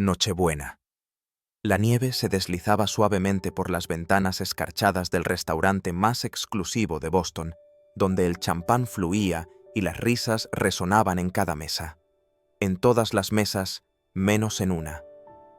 Nochebuena. La nieve se deslizaba suavemente por las ventanas escarchadas del restaurante más exclusivo de Boston, donde el champán fluía y las risas resonaban en cada mesa. En todas las mesas, menos en una.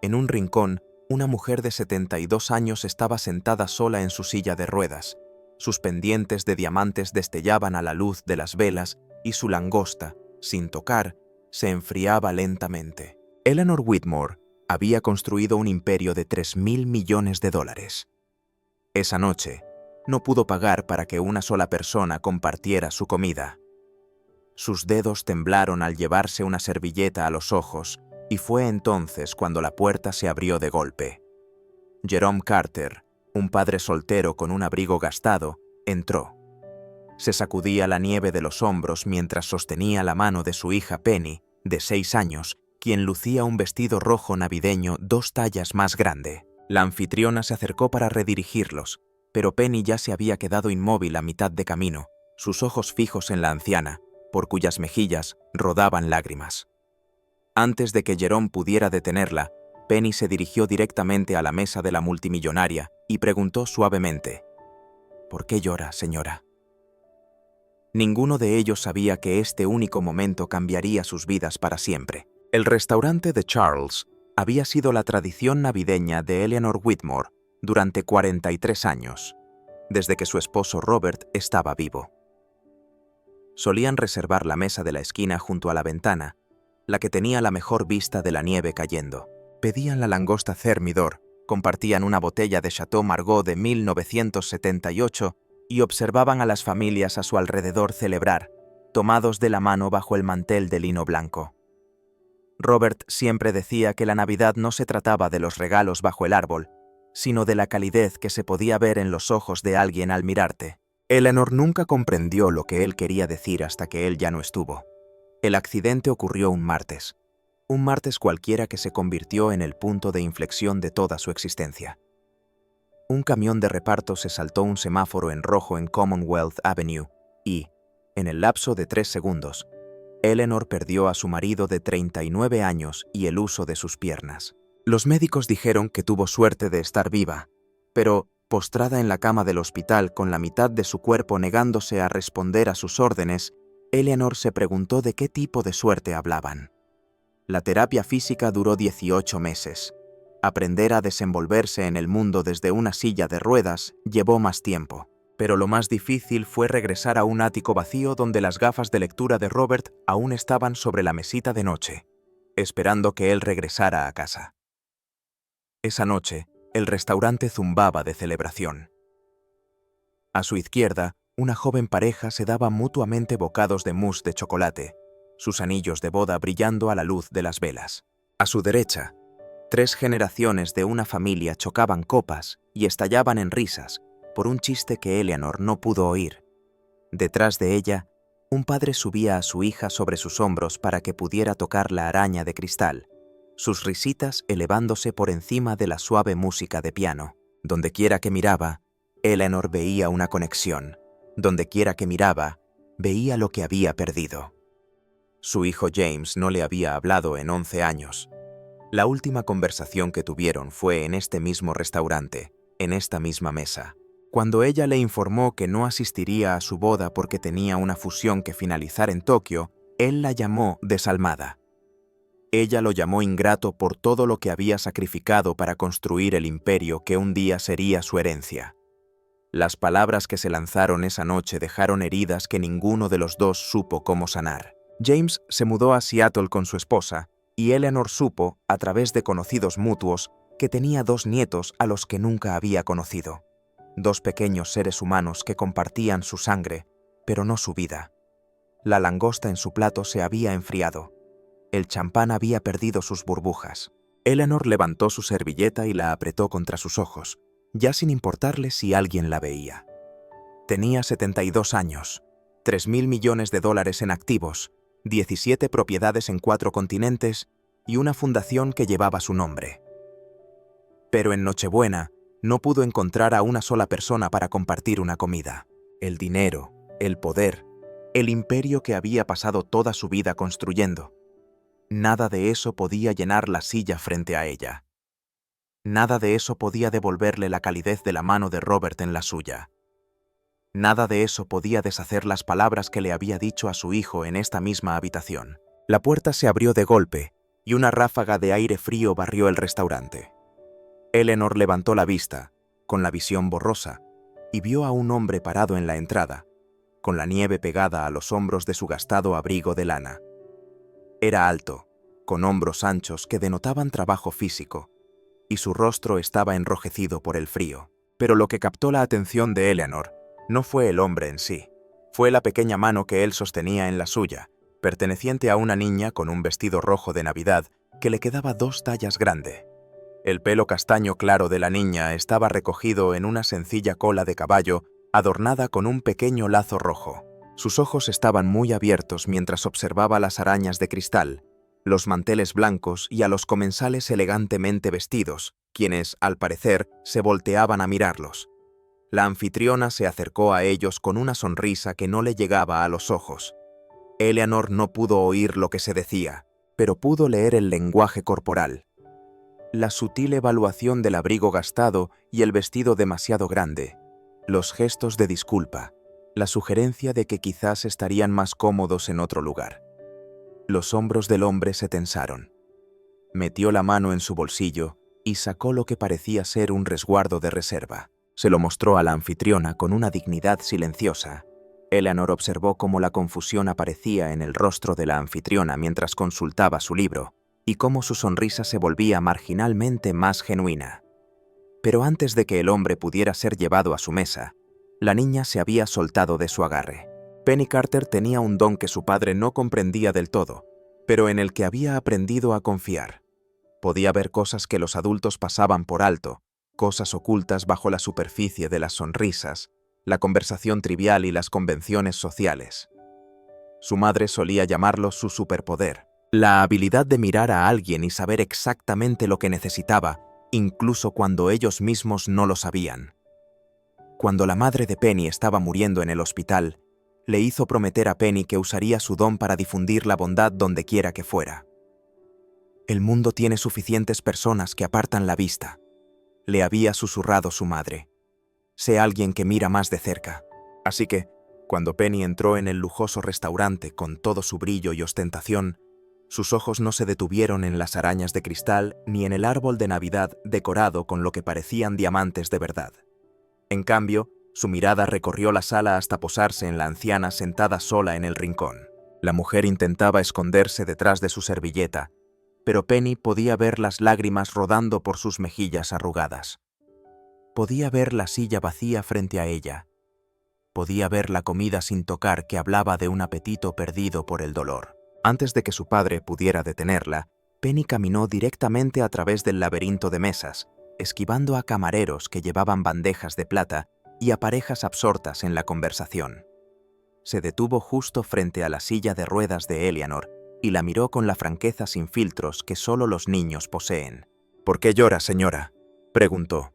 En un rincón, una mujer de 72 años estaba sentada sola en su silla de ruedas. Sus pendientes de diamantes destellaban a la luz de las velas y su langosta, sin tocar, se enfriaba lentamente. Eleanor Whitmore había construido un imperio de $3.000 millones. Esa noche, no pudo pagar para que una sola persona compartiera su comida. Sus dedos temblaron al llevarse una servilleta a los ojos, y fue entonces cuando la puerta se abrió de golpe. Jerome Carter, un padre soltero con un abrigo gastado, entró. Se sacudía la nieve de los hombros mientras sostenía la mano de su hija Penny, de 6 años, quien lucía un vestido rojo navideño 2 tallas más grande. La anfitriona se acercó para redirigirlos, pero Penny ya se había quedado inmóvil a mitad de camino, sus ojos fijos en la anciana, por cuyas mejillas rodaban lágrimas. Antes de que Jerome pudiera detenerla, Penny se dirigió directamente a la mesa de la multimillonaria y preguntó suavemente: «¿Por qué llora, señora?». Ninguno de ellos sabía que este único momento cambiaría sus vidas para siempre. El restaurante de Charles había sido la tradición navideña de Eleanor Whitmore durante 43 años, desde que su esposo Robert estaba vivo. Solían reservar la mesa de la esquina junto a la ventana, la que tenía la mejor vista de la nieve cayendo. Pedían la langosta Thermidor, compartían una botella de Chateau Margaux de 1978 y observaban a las familias a su alrededor celebrar, tomados de la mano bajo el mantel de lino blanco. Robert siempre decía que la Navidad no se trataba de los regalos bajo el árbol, sino de la calidez que se podía ver en los ojos de alguien al mirarte. Eleanor nunca comprendió lo que él quería decir hasta que él ya no estuvo. El accidente ocurrió un martes cualquiera que se convirtió en el punto de inflexión de toda su existencia. Un camión de reparto se saltó un semáforo en rojo en Commonwealth Avenue y, en el lapso de 3 segundos, Eleanor perdió a su marido de 39 años y el uso de sus piernas. Los médicos dijeron que tuvo suerte de estar viva, pero, postrada en la cama del hospital con la mitad de su cuerpo negándose a responder a sus órdenes, Eleanor se preguntó de qué tipo de suerte hablaban. La terapia física duró 18 meses. Aprender a desenvolverse en el mundo desde una silla de ruedas llevó más tiempo. Pero lo más difícil fue regresar a un ático vacío donde las gafas de lectura de Robert aún estaban sobre la mesita de noche, esperando que él regresara a casa. Esa noche, el restaurante zumbaba de celebración. A su izquierda, una joven pareja se daba mutuamente bocados de mousse de chocolate, sus anillos de boda brillando a la luz de las velas. A su derecha, 3 generaciones de una familia chocaban copas y estallaban en risas por un chiste que Eleanor no pudo oír. Detrás de ella, un padre subía a su hija sobre sus hombros para que pudiera tocar la araña de cristal, sus risitas elevándose por encima de la suave música de piano. Dondequiera que miraba, Eleanor veía una conexión. Dondequiera que miraba, veía lo que había perdido. Su hijo James no le había hablado en 11 años. La última conversación que tuvieron fue en este mismo restaurante, en esta misma mesa. Cuando ella le informó que no asistiría a su boda porque tenía una fusión que finalizar en Tokio, él la llamó desalmada. Ella lo llamó ingrato por todo lo que había sacrificado para construir el imperio que un día sería su herencia. Las palabras que se lanzaron esa noche dejaron heridas que ninguno de los dos supo cómo sanar. James se mudó a Seattle con su esposa, y Eleanor supo, a través de conocidos mutuos, que tenía 2 nietos a los que nunca había conocido. 2 pequeños seres humanos que compartían su sangre, pero no su vida. La langosta en su plato se había enfriado. El champán había perdido sus burbujas. Eleanor levantó su servilleta y la apretó contra sus ojos, ya sin importarle si alguien la veía. Tenía 72 años, $3.000 millones en activos, 17 propiedades en 4 continentes y una fundación que llevaba su nombre. Pero en Nochebuena no pudo encontrar a una sola persona para compartir una comida. El dinero, el poder, el imperio que había pasado toda su vida construyendo. Nada de eso podía llenar la silla frente a ella. Nada de eso podía devolverle la calidez de la mano de Robert en la suya. Nada de eso podía deshacer las palabras que le había dicho a su hijo en esta misma habitación. La puerta se abrió de golpe y una ráfaga de aire frío barrió el restaurante. Eleanor levantó la vista, con la visión borrosa, y vio a un hombre parado en la entrada, con la nieve pegada a los hombros de su gastado abrigo de lana. Era alto, con hombros anchos que denotaban trabajo físico, y su rostro estaba enrojecido por el frío. Pero lo que captó la atención de Eleanor no fue el hombre en sí, fue la pequeña mano que él sostenía en la suya, perteneciente a una niña con un vestido rojo de Navidad que le quedaba 2 tallas grande. El pelo castaño claro de la niña estaba recogido en una sencilla cola de caballo adornada con un pequeño lazo rojo. Sus ojos estaban muy abiertos mientras observaba las arañas de cristal, los manteles blancos y a los comensales elegantemente vestidos, quienes, al parecer, se volteaban a mirarlos. La anfitriona se acercó a ellos con una sonrisa que no le llegaba a los ojos. Eleanor no pudo oír lo que se decía, pero pudo leer el lenguaje corporal. La sutil evaluación del abrigo gastado y el vestido demasiado grande, los gestos de disculpa, la sugerencia de que quizás estarían más cómodos en otro lugar. Los hombros del hombre se tensaron. Metió la mano en su bolsillo y sacó lo que parecía ser un resguardo de reserva. Se lo mostró a la anfitriona con una dignidad silenciosa. Eleanor observó cómo la confusión aparecía en el rostro de la anfitriona mientras consultaba su libro, y cómo su sonrisa se volvía marginalmente más genuina. Pero antes de que el hombre pudiera ser llevado a su mesa, la niña se había soltado de su agarre. Penny Carter tenía un don que su padre no comprendía del todo, pero en el que había aprendido a confiar. Podía ver cosas que los adultos pasaban por alto, cosas ocultas bajo la superficie de las sonrisas, la conversación trivial y las convenciones sociales. Su madre solía llamarlo su superpoder, la habilidad de mirar a alguien y saber exactamente lo que necesitaba, incluso cuando ellos mismos no lo sabían. Cuando la madre de Penny estaba muriendo en el hospital, le hizo prometer a Penny que usaría su don para difundir la bondad donde quiera que fuera. «El mundo tiene suficientes personas que apartan la vista», le había susurrado su madre. «Sé alguien que mira más de cerca». Así que, cuando Penny entró en el lujoso restaurante con todo su brillo y ostentación, sus ojos no se detuvieron en las arañas de cristal ni en el árbol de Navidad decorado con lo que parecían diamantes de verdad. En cambio, su mirada recorrió la sala hasta posarse en la anciana sentada sola en el rincón. La mujer intentaba esconderse detrás de su servilleta, pero Penny podía ver las lágrimas rodando por sus mejillas arrugadas. Podía ver la silla vacía frente a ella. Podía ver la comida sin tocar que hablaba de un apetito perdido por el dolor. Antes de que su padre pudiera detenerla, Penny caminó directamente a través del laberinto de mesas, esquivando a camareros que llevaban bandejas de plata y a parejas absortas en la conversación. Se detuvo justo frente a la silla de ruedas de Eleanor y la miró con la franqueza sin filtros que solo los niños poseen. «¿Por qué llora, señora?», preguntó.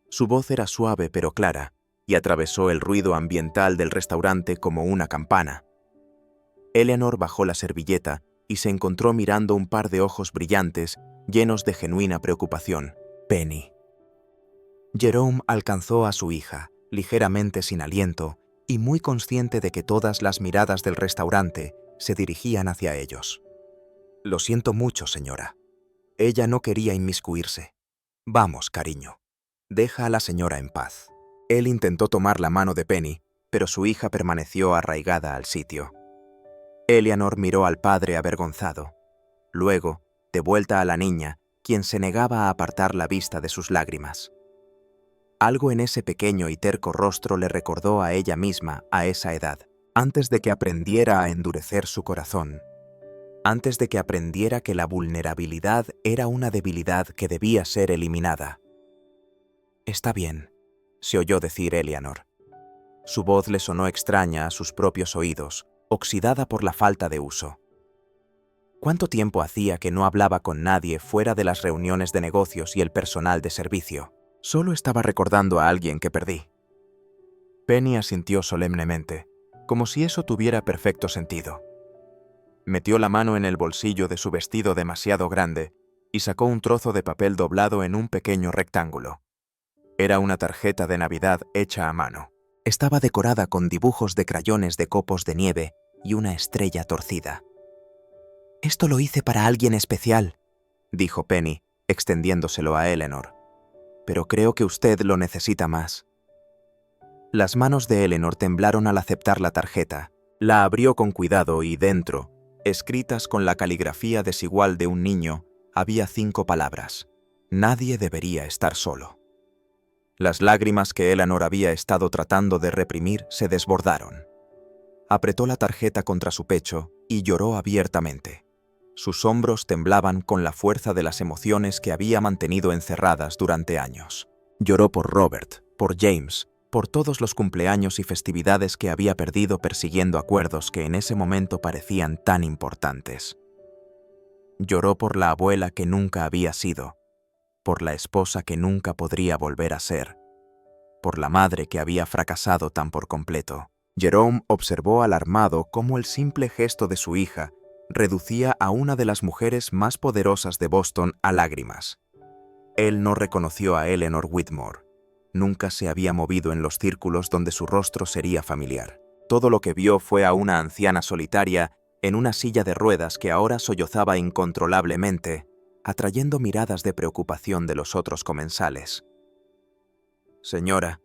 Su voz era suave pero clara, y atravesó el ruido ambiental del restaurante como una campana. Eleanor bajó la servilleta y se encontró mirando un par de ojos brillantes, llenos de genuina preocupación. «Penny». Jerome alcanzó a su hija, ligeramente sin aliento, y muy consciente de que todas las miradas del restaurante se dirigían hacia ellos. «Lo siento mucho, señora. Ella no quería inmiscuirse. Vamos, cariño. Deja a la señora en paz». Él intentó tomar la mano de Penny, pero su hija permaneció arraigada al sitio. Eleanor miró al padre avergonzado. Luego, de vuelta a la niña, quien se negaba a apartar la vista de sus lágrimas. Algo en ese pequeño y terco rostro le recordó a ella misma a esa edad, antes de que aprendiera a endurecer su corazón, antes de que aprendiera que la vulnerabilidad era una debilidad que debía ser eliminada. «Está bien», se oyó decir Eleanor. Su voz le sonó extraña a sus propios oídos, oxidada por la falta de uso. ¿Cuánto tiempo hacía que no hablaba con nadie fuera de las reuniones de negocios y el personal de servicio? Solo estaba recordando a alguien que perdí. Penny asintió solemnemente, como si eso tuviera perfecto sentido. Metió la mano en el bolsillo de su vestido demasiado grande y sacó un trozo de papel doblado en un pequeño rectángulo. Era una tarjeta de Navidad hecha a mano. Estaba decorada con dibujos de crayones de copos de nieve y una estrella torcida. «Esto lo hice para alguien especial», dijo Penny, extendiéndoselo a Eleanor. «Pero creo que usted lo necesita más». Las manos de Eleanor temblaron al aceptar la tarjeta. La abrió con cuidado y dentro, escritas con la caligrafía desigual de un niño, había 5 palabras. Nadie debería estar solo. Las lágrimas que Eleanor había estado tratando de reprimir se desbordaron. Apretó la tarjeta contra su pecho y lloró abiertamente. Sus hombros temblaban con la fuerza de las emociones que había mantenido encerradas durante años. Lloró por Robert, por James, por todos los cumpleaños y festividades que había perdido persiguiendo acuerdos que en ese momento parecían tan importantes. Lloró por la abuela que nunca había sido, por la esposa que nunca podría volver a ser, por la madre que había fracasado tan por completo. Jerome observó alarmado cómo el simple gesto de su hija reducía a una de las mujeres más poderosas de Boston a lágrimas. Él no reconoció a Eleanor Whitmore. Nunca se había movido en los círculos donde su rostro sería familiar. Todo lo que vio fue a una anciana solitaria en una silla de ruedas que ahora sollozaba incontrolablemente, atrayendo miradas de preocupación de los otros comensales. «Señora,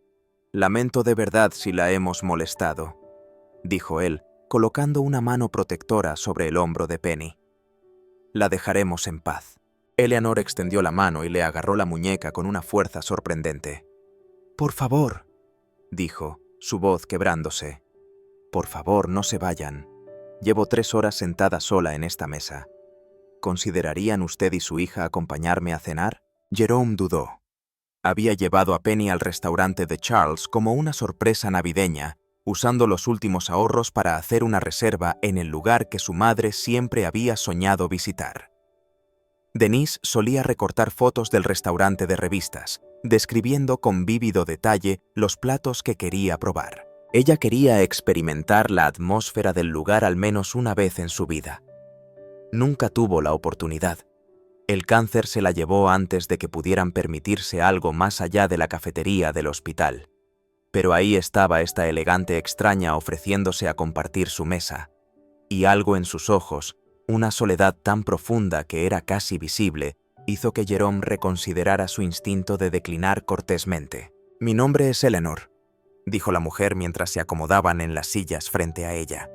lamento de verdad si la hemos molestado», dijo él, colocando una mano protectora sobre el hombro de Penny. «La dejaremos en paz». Eleanor extendió la mano y le agarró la muñeca con una fuerza sorprendente. «Por favor», dijo, su voz quebrándose. «Por favor, no se vayan. Llevo 3 horas sentada sola en esta mesa. ¿Considerarían usted y su hija acompañarme a cenar?» Jerome dudó. Había llevado a Penny al restaurante de Charles como una sorpresa navideña, usando los últimos ahorros para hacer una reserva en el lugar que su madre siempre había soñado visitar. Denise solía recortar fotos del restaurante de revistas, describiendo con vívido detalle los platos que quería probar. Ella quería experimentar la atmósfera del lugar al menos una vez en su vida. Nunca tuvo la oportunidad. El cáncer se la llevó antes de que pudieran permitirse algo más allá de la cafetería del hospital. Pero ahí estaba esta elegante extraña ofreciéndose a compartir su mesa, y algo en sus ojos, una soledad tan profunda que era casi visible, hizo que Jerome reconsiderara su instinto de declinar cortésmente. «Mi nombre es Eleanor», dijo la mujer mientras se acomodaban en las sillas frente a ella.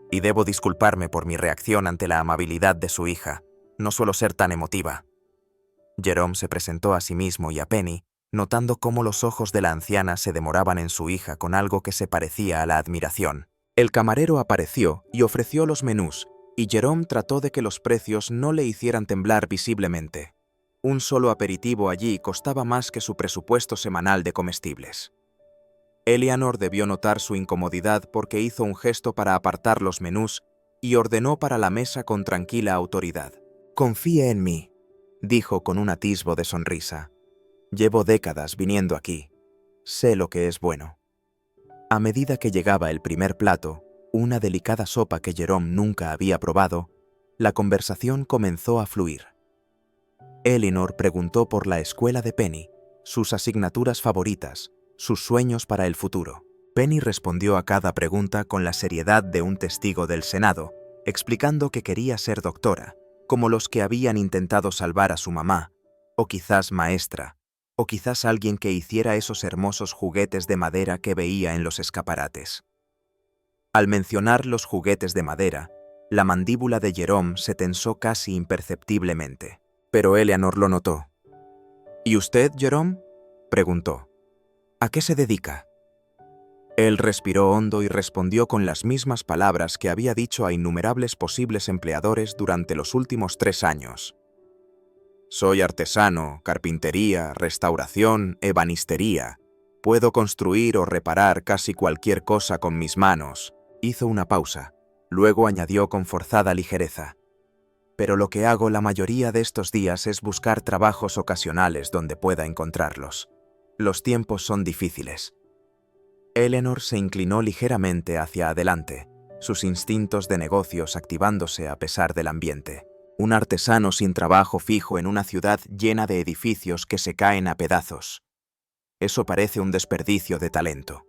«Y debo disculparme por mi reacción ante la amabilidad de su hija. No suelo ser tan emotiva». Jerome se presentó a sí mismo y a Penny, notando cómo los ojos de la anciana se demoraban en su hija con algo que se parecía a la admiración. El camarero apareció y ofreció los menús, y Jerome trató de que los precios no le hicieran temblar visiblemente. Un solo aperitivo allí costaba más que su presupuesto semanal de comestibles. Eleanor debió notar su incomodidad porque hizo un gesto para apartar los menús y ordenó para la mesa con tranquila autoridad. «Confíe en mí», dijo con un atisbo de sonrisa. «Llevo décadas viniendo aquí. Sé lo que es bueno». A medida que llegaba el primer plato, una delicada sopa que Jerome nunca había probado, la conversación comenzó a fluir. Eleanor preguntó por la escuela de Penny, sus asignaturas favoritas, sus sueños para el futuro. Penny respondió a cada pregunta con la seriedad de un testigo del Senado, explicando que quería ser doctora, como los que habían intentado salvar a su mamá, o quizás maestra, o quizás alguien que hiciera esos hermosos juguetes de madera que veía en los escaparates. Al mencionar los juguetes de madera, la mandíbula de Jerome se tensó casi imperceptiblemente, pero Eleanor lo notó. «¿Y usted, Jerome?», preguntó. «¿A qué se dedica?». Él respiró hondo y respondió con las mismas palabras que había dicho a innumerables posibles empleadores durante los últimos 3 años. «Soy artesano, carpintería, restauración, ebanistería. Puedo construir o reparar casi cualquier cosa con mis manos». Hizo una pausa, luego añadió con forzada ligereza. «Pero lo que hago la mayoría de estos días es buscar trabajos ocasionales donde pueda encontrarlos. Los tiempos son difíciles». Eleanor se inclinó ligeramente hacia adelante, sus instintos de negocios activándose a pesar del ambiente. Un artesano sin trabajo fijo en una ciudad llena de edificios que se caen a pedazos. Eso parece un desperdicio de talento.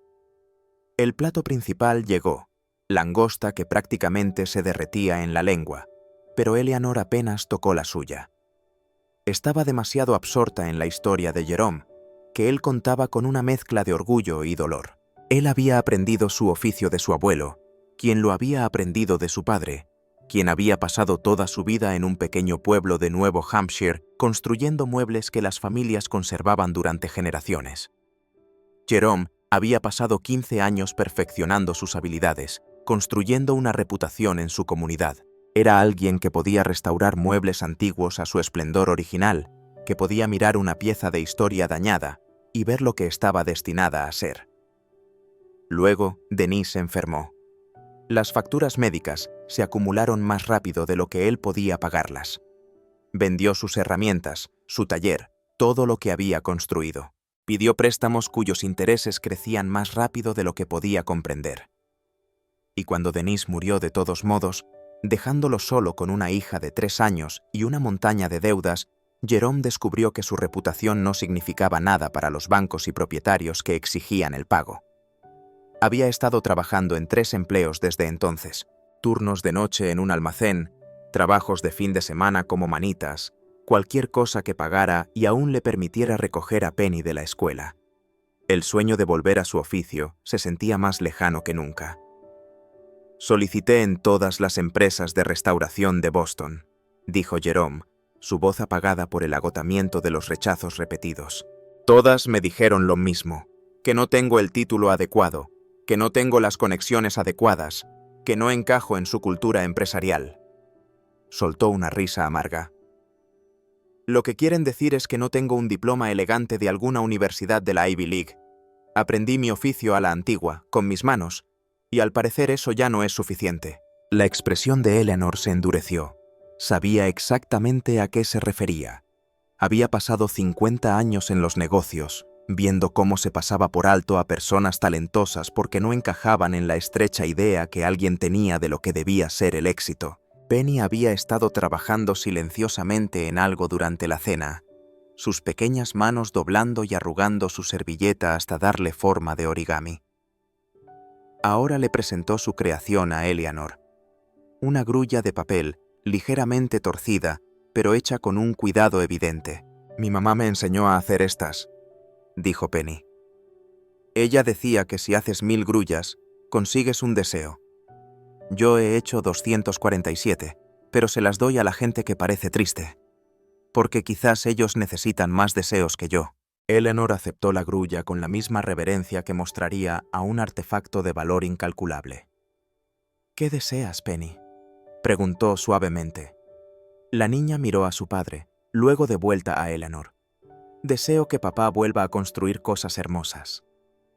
El plato principal llegó, langosta que prácticamente se derretía en la lengua, pero Eleanor apenas tocó la suya. Estaba demasiado absorta en la historia de Jerome, que él contaba con una mezcla de orgullo y dolor. Él había aprendido su oficio de su abuelo, quien lo había aprendido de su padre, quien había pasado toda su vida en un pequeño pueblo de Nuevo Hampshire construyendo muebles que las familias conservaban durante generaciones. Jerome había pasado 15 años perfeccionando sus habilidades, construyendo una reputación en su comunidad. Era alguien que podía restaurar muebles antiguos a su esplendor original, que podía mirar una pieza de historia dañada y ver lo que estaba destinada a ser. Luego, Denise se enfermó. Las facturas médicas se acumularon más rápido de lo que él podía pagarlas. Vendió sus herramientas, su taller, todo lo que había construido. Pidió préstamos cuyos intereses crecían más rápido de lo que podía comprender. Y cuando Denise murió de todos modos, dejándolo solo con una hija de 3 años y una montaña de deudas, Jerome descubrió que su reputación no significaba nada para los bancos y propietarios que exigían el pago. Había estado trabajando en 3 empleos desde entonces, turnos de noche en un almacén, trabajos de fin de semana como manitas, cualquier cosa que pagara y aún le permitiera recoger a Penny de la escuela. El sueño de volver a su oficio se sentía más lejano que nunca. Solicité en todas las empresas de restauración de Boston, dijo Jerome, su voz apagada por el agotamiento de los rechazos repetidos. Todas me dijeron lo mismo, que no tengo el título adecuado, que no tengo las conexiones adecuadas, que no encajo en su cultura empresarial. Soltó una risa amarga. Lo que quieren decir es que no tengo un diploma elegante de alguna universidad de la Ivy League. Aprendí mi oficio a la antigua, con mis manos, y al parecer eso ya no es suficiente. La expresión de Eleanor se endureció. Sabía exactamente a qué se refería. Había pasado 50 años en los negocios, viendo cómo se pasaba por alto a personas talentosas porque no encajaban en la estrecha idea que alguien tenía de lo que debía ser el éxito. Penny había estado trabajando silenciosamente en algo durante la cena, sus pequeñas manos doblando y arrugando su servilleta hasta darle forma de origami. Ahora le presentó su creación a Eleanor. Una grulla de papel, ligeramente torcida, pero hecha con un cuidado evidente. «Mi mamá me enseñó a hacer estas», dijo Penny. «Ella decía que si haces 1000 grullas, consigues un deseo. Yo he hecho 247, pero se las doy a la gente que parece triste, porque quizás ellos necesitan más deseos que yo». Eleanor aceptó la grulla con la misma reverencia que mostraría a un artefacto de valor incalculable. «¿Qué deseas, Penny?», preguntó suavemente. La niña miró a su padre, luego de vuelta a Eleanor. «Deseo que papá vuelva a construir cosas hermosas.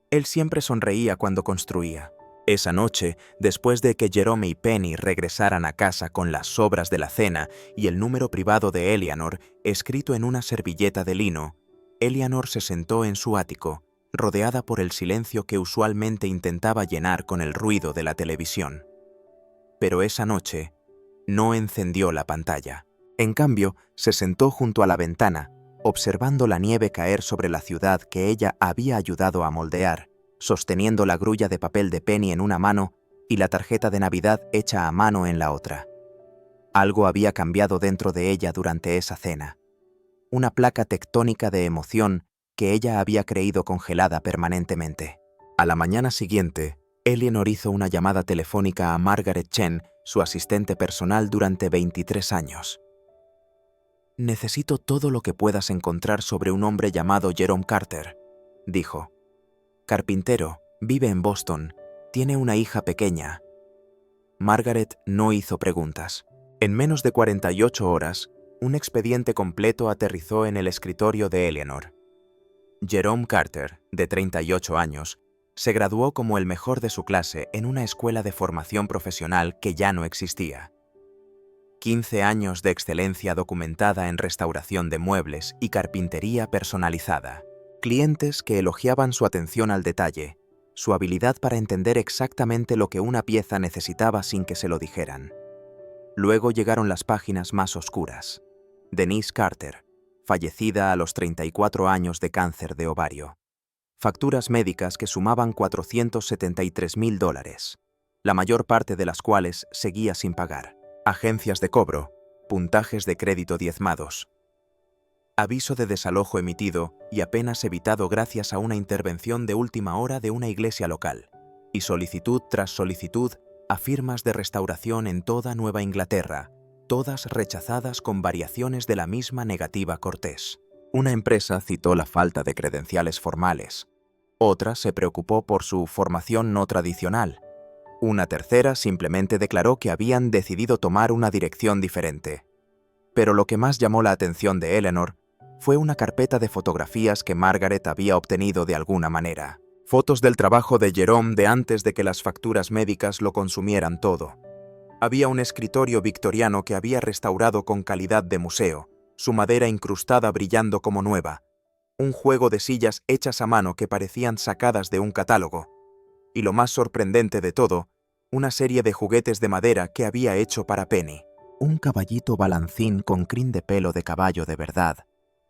Él siempre sonreía cuando construía». Esa noche, después de que Jerome y Penny regresaran a casa con las sobras de la cena y el número privado de Eleanor escrito en una servilleta de lino, Eleanor se sentó en su ático, rodeada por el silencio que usualmente intentaba llenar con el ruido de la televisión. Pero esa noche no encendió la pantalla. En cambio, se sentó junto a la ventana, observando la nieve caer sobre la ciudad que ella había ayudado a moldear, sosteniendo la grulla de papel de Penny en una mano y la tarjeta de Navidad hecha a mano en la otra. Algo había cambiado dentro de ella durante esa cena. Una placa tectónica de emoción que ella había creído congelada permanentemente. A la mañana siguiente, Eleanor hizo una llamada telefónica a Margaret Chen, su asistente personal durante 23 años. «Necesito todo lo que puedas encontrar sobre un hombre llamado Jerome Carter», dijo. «Carpintero, vive en Boston, tiene una hija pequeña». Margaret no hizo preguntas. En menos de 48 horas, un expediente completo aterrizó en el escritorio de Eleanor. Jerome Carter, de 38 años, se graduó como el mejor de su clase en una escuela de formación profesional que ya no existía. 15 años de excelencia documentada en restauración de muebles y carpintería personalizada. Clientes que elogiaban su atención al detalle, su habilidad para entender exactamente lo que una pieza necesitaba sin que se lo dijeran. Luego llegaron las páginas más oscuras. Denise Carter, fallecida a los 34 años de cáncer de ovario. Facturas médicas que sumaban $473.000, la mayor parte de las cuales seguía sin pagar. Agencias de cobro, puntajes de crédito diezmados. Aviso de desalojo emitido y apenas evitado gracias a una intervención de última hora de una iglesia local. Y solicitud tras solicitud a firmas de restauración en toda Nueva Inglaterra, todas rechazadas con variaciones de la misma negativa cortés. Una empresa citó la falta de credenciales formales. Otra se preocupó por su formación no tradicional. Una tercera simplemente declaró que habían decidido tomar una dirección diferente. Pero lo que más llamó la atención de Eleanor fue una carpeta de fotografías que Margaret había obtenido de alguna manera. Fotos del trabajo de Jerome de antes de que las facturas médicas lo consumieran todo. Había un escritorio victoriano que había restaurado con calidad de museo, su madera incrustada brillando como nueva, un juego de sillas hechas a mano que parecían sacadas de un catálogo, y lo más sorprendente de todo, una serie de juguetes de madera que había hecho para Penny. Un caballito balancín con crin de pelo de caballo de verdad,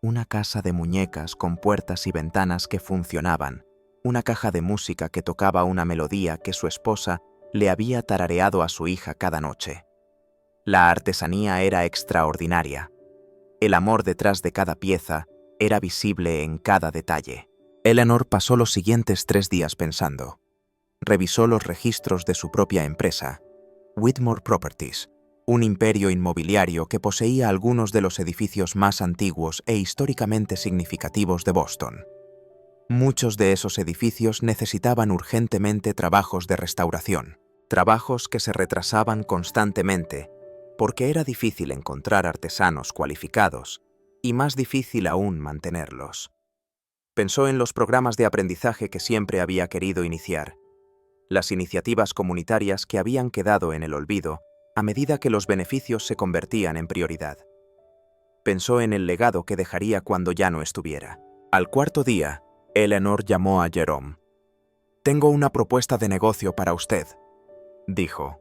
una casa de muñecas con puertas y ventanas que funcionaban, una caja de música que tocaba una melodía que su esposa le había tarareado a su hija cada noche. La artesanía era extraordinaria. El amor detrás de cada pieza era visible en cada detalle. Eleanor pasó los siguientes 3 días pensando. Revisó los registros de su propia empresa, Whitmore Properties, un imperio inmobiliario que poseía algunos de los edificios más antiguos e históricamente significativos de Boston. Muchos de esos edificios necesitaban urgentemente trabajos de restauración, trabajos que se retrasaban constantemente, porque era difícil encontrar artesanos cualificados y más difícil aún mantenerlos. Pensó en los programas de aprendizaje que siempre había querido iniciar, las iniciativas comunitarias que habían quedado en el olvido a medida que los beneficios se convertían en prioridad. Pensó en el legado que dejaría cuando ya no estuviera. Al cuarto día, Eleanor llamó a Jerome. «Tengo una propuesta de negocio para usted», dijo.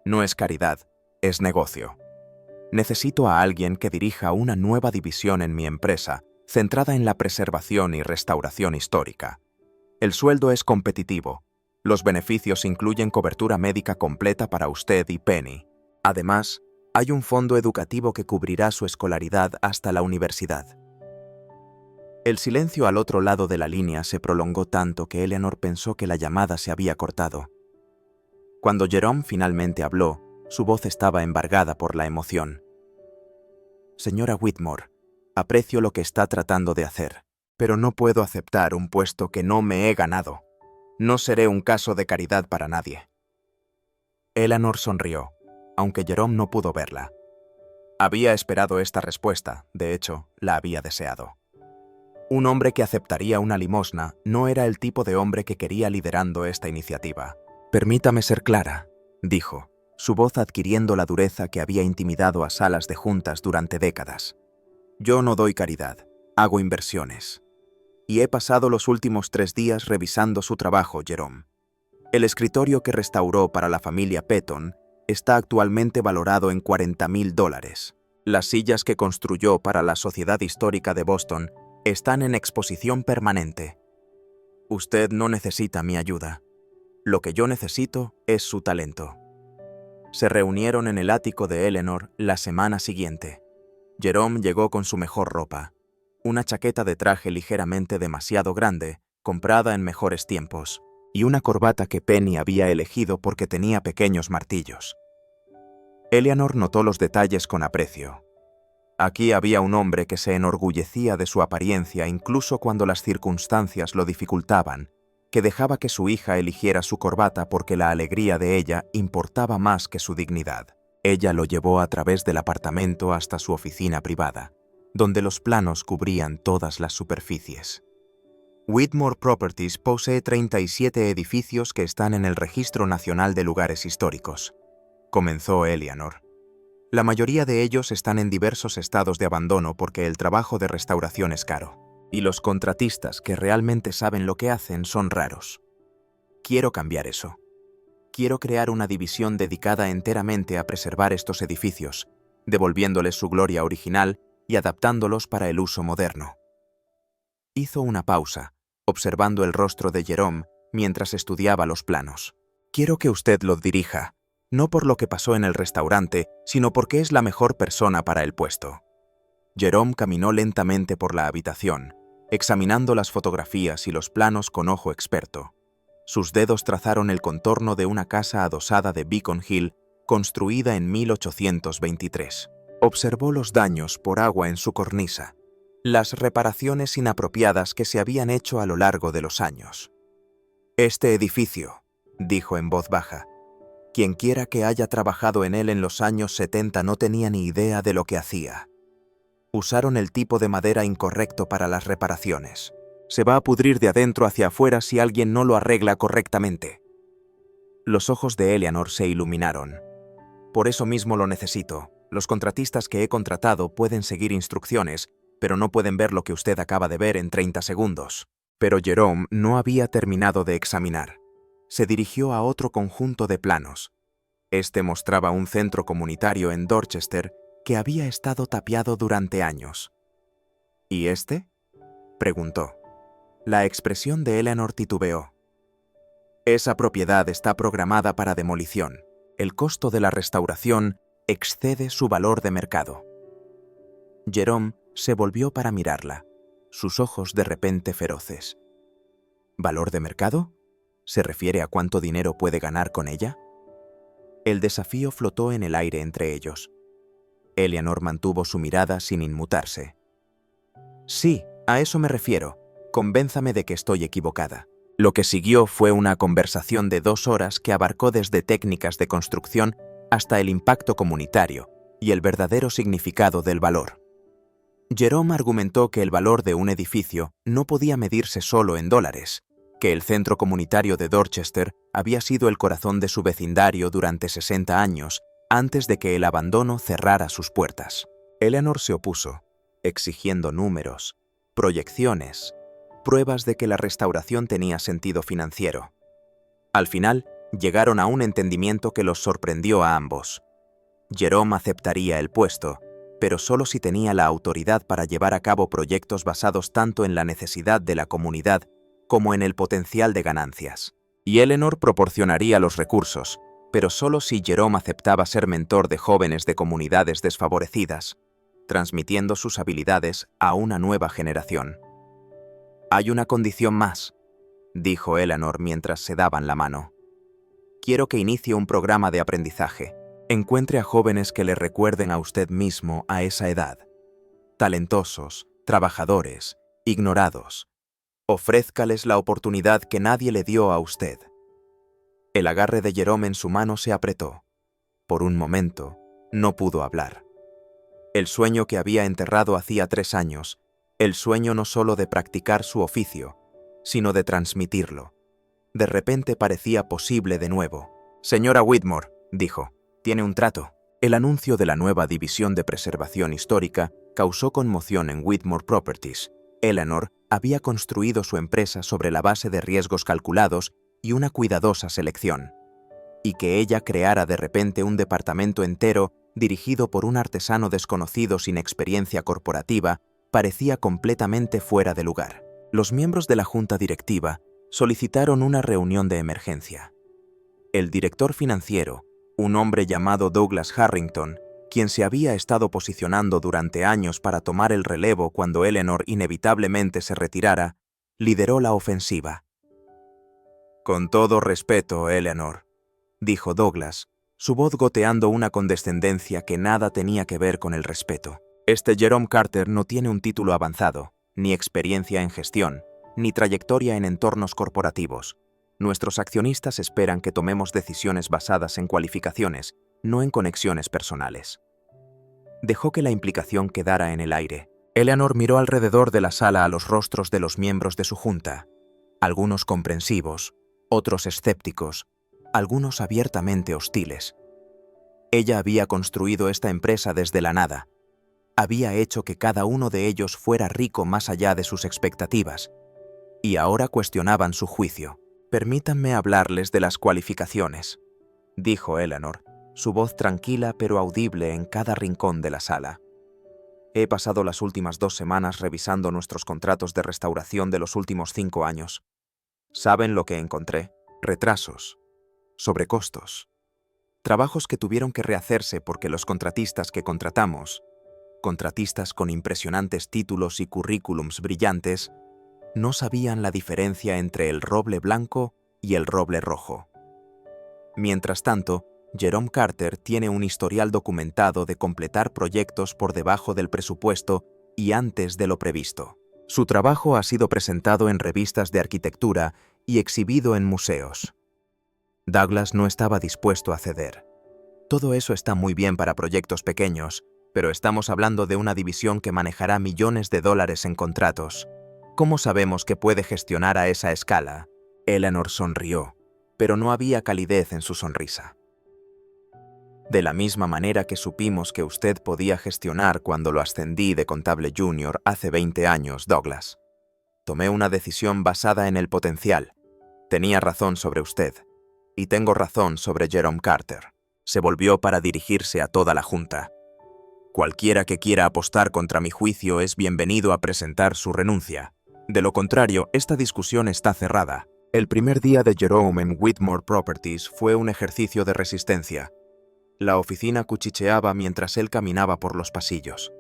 «No es caridad, es negocio. Necesito a alguien que dirija una nueva división en mi empresa, centrada en la preservación y restauración histórica. El sueldo es competitivo. Los beneficios incluyen cobertura médica completa para usted y Penny. Además, hay un fondo educativo que cubrirá su escolaridad hasta la universidad». El silencio al otro lado de la línea se prolongó tanto que Eleanor pensó que la llamada se había cortado. Cuando Jerome finalmente habló, su voz estaba embargada por la emoción. «Señora Whitmore, aprecio lo que está tratando de hacer, pero no puedo aceptar un puesto que no me he ganado. No seré un caso de caridad para nadie». Eleanor sonrió, aunque Jerome no pudo verla. Había esperado esta respuesta, de hecho, la había deseado. Un hombre que aceptaría una limosna no era el tipo de hombre que quería liderando esta iniciativa. «Permítame ser clara», dijo, su voz adquiriendo la dureza que había intimidado a salas de juntas durante décadas. «Yo no doy caridad, hago inversiones. Y he pasado los últimos 3 días revisando su trabajo, Jerome. El escritorio que restauró para la familia Petton está actualmente valorado en $40.000. Las sillas que construyó para la Sociedad Histórica de Boston están en exposición permanente. Usted no necesita mi ayuda. Lo que yo necesito es su talento». Se reunieron en el ático de Eleanor la semana siguiente. Jerome llegó con su mejor ropa, una chaqueta de traje ligeramente demasiado grande, comprada en mejores tiempos, y una corbata que Penny había elegido porque tenía pequeños martillos. Eleanor notó los detalles con aprecio. Aquí había un hombre que se enorgullecía de su apariencia incluso cuando las circunstancias lo dificultaban, que dejaba que su hija eligiera su corbata porque la alegría de ella importaba más que su dignidad. Ella lo llevó a través del apartamento hasta su oficina privada, donde los planos cubrían todas las superficies. Whitmore Properties posee 37 edificios que están en el Registro Nacional de Lugares Históricos, comenzó Eleanor. La mayoría de ellos están en diversos estados de abandono porque el trabajo de restauración es caro, y los contratistas que realmente saben lo que hacen son raros. Quiero cambiar eso. Quiero crear una división dedicada enteramente a preservar estos edificios, devolviéndoles su gloria original y adaptándolos para el uso moderno. Hizo una pausa, observando el rostro de Jerome mientras estudiaba los planos. Quiero que usted lo dirija, no por lo que pasó en el restaurante, sino porque es la mejor persona para el puesto. Jerome caminó lentamente por la habitación, examinando las fotografías y los planos con ojo experto. Sus dedos trazaron el contorno de una casa adosada de Beacon Hill, construida en 1823. Observó los daños por agua en su cornisa, las reparaciones inapropiadas que se habían hecho a lo largo de los años. «Este edificio», dijo en voz baja, «quienquiera que haya trabajado en él en los años 70 no tenía ni idea de lo que hacía. Usaron el tipo de madera incorrecto para las reparaciones. Se va a pudrir de adentro hacia afuera si alguien no lo arregla correctamente». Los ojos de Eleanor se iluminaron. «Por eso mismo lo necesito. Los contratistas que he contratado pueden seguir instrucciones, pero no pueden ver lo que usted acaba de ver en 30 segundos. Pero Jerome no había terminado de examinar. Se dirigió a otro conjunto de planos. Este mostraba un centro comunitario en Dorchester que había estado tapiado durante años. «¿Y este?», preguntó. La expresión de Eleanor titubeó. «Esa propiedad está programada para demolición. El costo de la restauración excede su valor de mercado». Jerome se volvió para mirarla, sus ojos de repente feroces. «¿Valor de mercado? ¿Se refiere a cuánto dinero puede ganar con ella?». El desafío flotó en el aire entre ellos. Eleanor mantuvo su mirada sin inmutarse. «Sí, a eso me refiero. Convénzame de que estoy equivocada». Lo que siguió fue una conversación de 2 horas que abarcó desde técnicas de construcción hasta el impacto comunitario y el verdadero significado del valor. Jerome argumentó que el valor de un edificio no podía medirse solo en dólares, que el centro comunitario de Dorchester había sido el corazón de su vecindario durante 60 años, antes de que el abandono cerrara sus puertas. Eleanor se opuso, exigiendo números, proyecciones, pruebas de que la restauración tenía sentido financiero. Al final, llegaron a un entendimiento que los sorprendió a ambos. Jerome aceptaría el puesto, pero solo si tenía la autoridad para llevar a cabo proyectos basados tanto en la necesidad de la comunidad como en el potencial de ganancias. Y Eleanor proporcionaría los recursos, pero solo si Jerome aceptaba ser mentor de jóvenes de comunidades desfavorecidas, transmitiendo sus habilidades a una nueva generación. «Hay una condición más», dijo Eleanor mientras se daban la mano. «Quiero que inicie un programa de aprendizaje. Encuentre a jóvenes que le recuerden a usted mismo a esa edad. Talentosos, trabajadores, ignorados. Ofrézcales la oportunidad que nadie le dio a usted». El agarre de Jerome en su mano se apretó. Por un momento, no pudo hablar. El sueño que había enterrado hacía 3 años, el sueño no solo de practicar su oficio, sino de transmitirlo. De repente parecía posible de nuevo. «Señora Whitmore», dijo, «tiene un trato». El anuncio de la nueva división de preservación histórica causó conmoción en Whitmore Properties. Eleanor había construido su empresa sobre la base de riesgos calculados y una cuidadosa selección. Y que ella creara de repente un departamento entero dirigido por un artesano desconocido sin experiencia corporativa parecía completamente fuera de lugar. Los miembros de la junta directiva solicitaron una reunión de emergencia. El director financiero, un hombre llamado Douglas Harrington, quien se había estado posicionando durante años para tomar el relevo cuando Eleanor inevitablemente se retirara, lideró la ofensiva. «Con todo respeto, Eleanor», dijo Douglas, su voz goteando una condescendencia que nada tenía que ver con el respeto. «Este Jerome Carter no tiene un título avanzado, ni experiencia en gestión, ni trayectoria en entornos corporativos. Nuestros accionistas esperan que tomemos decisiones basadas en cualificaciones, no en conexiones personales». Dejó que la implicación quedara en el aire. Eleanor miró alrededor de la sala a los rostros de los miembros de su junta, algunos comprensivos, otros escépticos, algunos abiertamente hostiles. Ella había construido esta empresa desde la nada. Había hecho que cada uno de ellos fuera rico más allá de sus expectativas, y ahora cuestionaban su juicio. Permítanme hablarles de las cualificaciones, dijo Eleanor, su voz tranquila pero audible en cada rincón de la sala. He pasado las últimas 2 semanas revisando nuestros contratos de restauración de los últimos 5 años. ¿Saben lo que encontré? Retrasos, sobrecostos, trabajos que tuvieron que rehacerse porque los contratistas que contratamos, contratistas con impresionantes títulos y currículums brillantes, no sabían la diferencia entre el roble blanco y el roble rojo. Mientras tanto, Jerome Carter tiene un historial documentado de completar proyectos por debajo del presupuesto y antes de lo previsto. Su trabajo ha sido presentado en revistas de arquitectura y exhibido en museos. Douglas no estaba dispuesto a ceder. Todo eso está muy bien para proyectos pequeños, pero estamos hablando de una división que manejará millones de dólares en contratos. ¿Cómo sabemos que puede gestionar a esa escala? Eleanor sonrió, pero no había calidez en su sonrisa. De la misma manera que supimos que usted podía gestionar cuando lo ascendí de contable junior hace 20 años, Douglas. Tomé una decisión basada en el potencial. Tenía razón sobre usted, y tengo razón sobre Jerome Carter. Se volvió para dirigirse a toda la junta. Cualquiera que quiera apostar contra mi juicio es bienvenido a presentar su renuncia. De lo contrario, esta discusión está cerrada. El primer día de Jerome en Whitmore Properties fue un ejercicio de resistencia. La oficina cuchicheaba mientras él caminaba por los pasillos.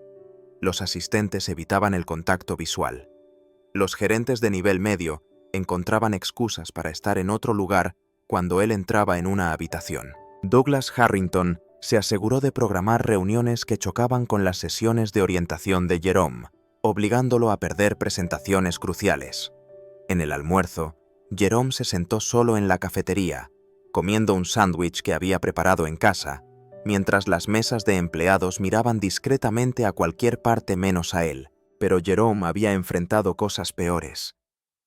Los asistentes evitaban el contacto visual. Los gerentes de nivel medio encontraban excusas para estar en otro lugar cuando él entraba en una habitación. Douglas Harrington se aseguró de programar reuniones que chocaban con las sesiones de orientación de Jerome, obligándolo a perder presentaciones cruciales. En el almuerzo, Jerome se sentó solo en la cafetería, comiendo un sándwich que había preparado en casa, mientras las mesas de empleados miraban discretamente a cualquier parte menos a él. Pero Jerome había enfrentado cosas peores.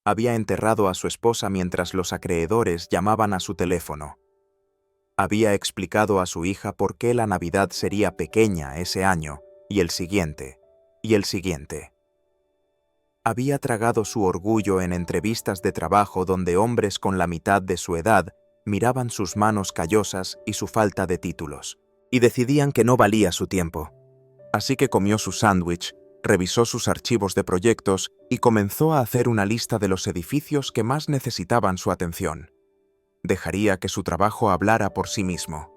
Había enterrado a su esposa mientras los acreedores llamaban a su teléfono. Había explicado a su hija por qué la Navidad sería pequeña ese año, y el siguiente, y el siguiente. Había tragado su orgullo en entrevistas de trabajo donde hombres con la mitad de su edad miraban sus manos callosas y su falta de títulos, y decidían que no valía su tiempo. Así que comió su sándwich, revisó sus archivos de proyectos y comenzó a hacer una lista de los edificios que más necesitaban su atención. Dejaría que su trabajo hablara por sí mismo.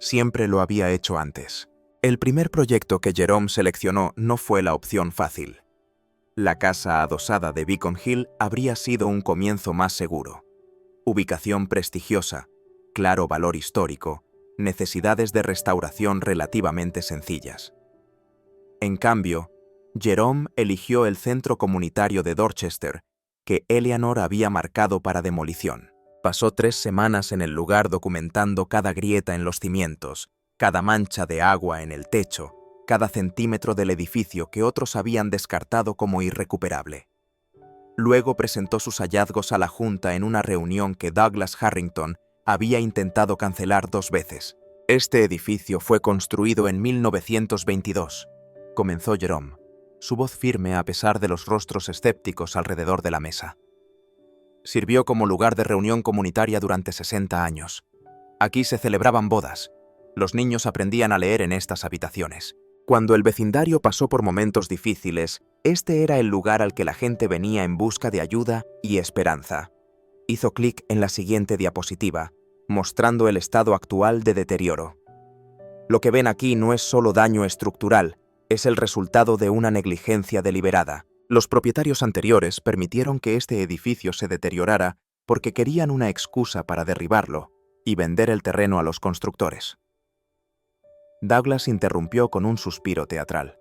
Siempre lo había hecho antes. El primer proyecto que Jerome seleccionó no fue la opción fácil. La casa adosada de Beacon Hill habría sido un comienzo más seguro. Ubicación prestigiosa, claro valor histórico, necesidades de restauración relativamente sencillas. En cambio, Jerome eligió el centro comunitario de Dorchester, que Eleanor había marcado para demolición. Pasó 3 semanas en el lugar documentando cada grieta en los cimientos, cada mancha de agua en el techo, cada centímetro del edificio que otros habían descartado como irrecuperable. Luego presentó sus hallazgos a la Junta en una reunión que Douglas Harrington había intentado cancelar 2 veces. Este edificio fue construido en 1922, comenzó Jerome, su voz firme a pesar de los rostros escépticos alrededor de la mesa. Sirvió como lugar de reunión comunitaria durante 60 años. Aquí se celebraban bodas. Los niños aprendían a leer en estas habitaciones. Cuando el vecindario pasó por momentos difíciles, este era el lugar al que la gente venía en busca de ayuda y esperanza. Hizo clic en la siguiente diapositiva, mostrando el estado actual de deterioro. Lo que ven aquí no es solo daño estructural, es el resultado de una negligencia deliberada. Los propietarios anteriores permitieron que este edificio se deteriorara porque querían una excusa para derribarlo y vender el terreno a los constructores. Douglas interrumpió con un suspiro teatral.